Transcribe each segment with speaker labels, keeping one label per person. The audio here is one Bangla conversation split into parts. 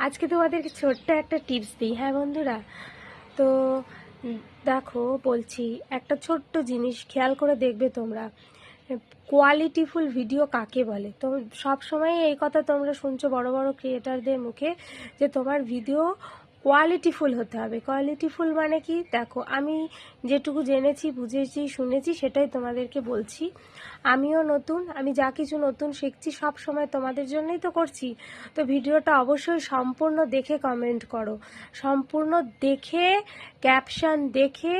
Speaker 1: আজকে তোমাদেরকে ছোট্ট একটা টিপস দিই। হ্যাঁ বন্ধুরা, তো দেখো বলছি, একটা ছোট্ট জিনিস খেয়াল করে দেখবে তোমরা, কোয়ালিটিফুল ভিডিও কাকে বলে। তো সব সময় এই কথা তোমরা শুনছো বড় বড় ক্রিয়েটারদের মুখে যে তোমার ভিডিও কোয়ালিটিফুল হতে হবে। কোয়ালিটিফুল মানে কি? দেখো, আমি যেটুকু জেনেছি, বুঝেছি, শুনেছি সেটাই তোমাদেরকে বলছি। আমিও নতুন, আমি যা কিছু নতুন শিখছি সব সময় তোমাদের জন্যই তো করছি। তো ভিডিওটা অবশ্যই সম্পূর্ণ দেখে কমেন্ট করো, সম্পূর্ণ দেখে, ক্যাপশন দেখে,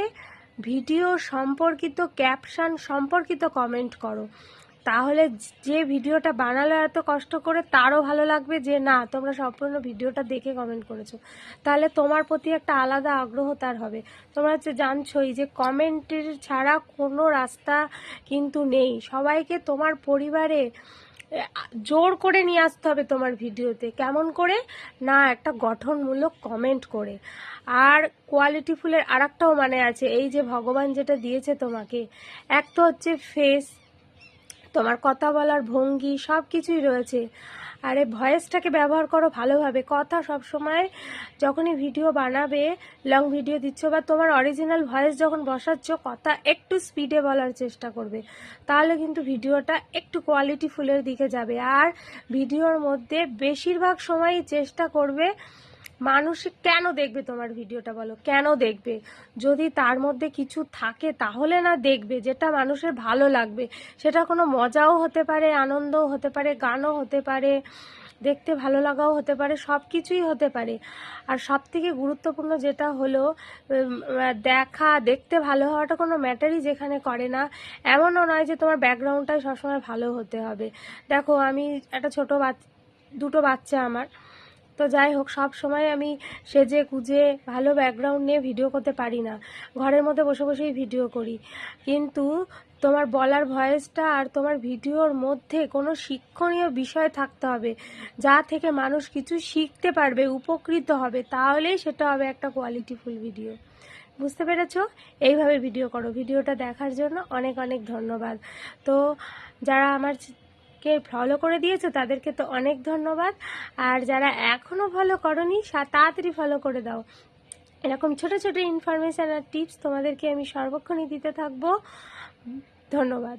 Speaker 1: ভিডিও সম্পর্কিত ক্যাপশন সম্পর্কিত কমেন্ট করো। তাহলে যে ভিডিওটা বানালো এত কষ্ট করে তারও ভালো লাগবে যে না, তোমরা সম্পূর্ণ ভিডিওটা দেখে কমেন্ট করেছো। তাহলে তোমার প্রতি একটা আলাদা আগ্রহ তার হবে। তোমরা হচ্ছে জানছোই যে কমেন্টের ছাড়া কোনো রাস্তা কিন্তু নেই। সবাইকে তোমার পরিবারে জোর করে নিয়ে আসতে হবে তোমার ভিডিওতে। কেমন করে? না, একটা গঠনমূলক কমেন্ট করে। আর কোয়ালিটিফুলের আর একটাও মানে আছে, এই যে ভগবান যেটা দিয়েছে তোমাকে, এক তো হচ্ছে ফেস, তোমার কথা বলার ভঙ্গি সব কিছুই রয়েছে। আর এই ভয়েসটাকে ব্যবহার করো ভালোভাবে। কথা সব সময় যখনই ভিডিও বানাবে, লং ভিডিও দিচ্ছ বা তোমার অরিজিনাল ভয়েস যখন বসাচ্ছ, কথা একটু স্পিডে বলার চেষ্টা করবে। তাহলে কিন্তু ভিডিওটা একটু কোয়ালিটিফুলের দিকে যাবে। আর ভিডিওর মধ্যে বেশিরভাগ সময়ই চেষ্টা করবে, মানুষ কেন দেখবে তোমার ভিডিওটা, বলো কেন দেখবে? যদি তার মধ্যে কিছু থাকে তাহলে না দেখবে, যেটা মানুষের ভালো লাগবে। সেটা কোনো মজাও হতে পারে, আনন্দও হতে পারে, গানও হতে পারে, দেখতে ভালো লাগাও হতে পারে, সব কিছুই হতে পারে। আর সব থেকে গুরুত্বপূর্ণ যেটা হলো, দেখতে ভালো হওয়াটা কোনো ম্যাটারই যেখানে করে না। এমনও নয় যে তোমার ব্যাকগ্রাউন্ডটাই সবসময় ভালো হতে হবে। দেখো, আমি একটা দুটো বাচ্চা আমার, তো যাই হোক, সব সময় আমি সেজে গুজে ভালো ব্যাকগ্রাউন্ড নিয়ে ভিডিও করতে পারি না। ঘরের মধ্যে বসে বসেই ভিডিও করি। কিন্তু তোমার বলার ভয়েসটা আর তোমার ভিডিওর মধ্যে কোনো শিক্ষণীয় বিষয় থাকতে হবে, যা থেকে মানুষ কিছু শিখতে পারবে, উপকৃত হবে। তাহলেই সেটা হবে একটা কোয়ালিটিফুল ভিডিও। বুঝতে পেরেছো? এইভাবে ভিডিও করো। ভিডিওটা দেখার জন্য অনেক অনেক ধন্যবাদ। তো যারা আমার কে ফলো করে দিয়েছো তাদেরকে তো অনেক ধন্যবাদ। আর যারা এখনও ফলো করনি, তাড়াতাড়ি ফলো করে দাও। এরকম ছোট ছোট ইনফরমেশান আর টিপস তোমাদেরকে আমি সর্বক্ষণই দিতে থাকবো। ধন্যবাদ।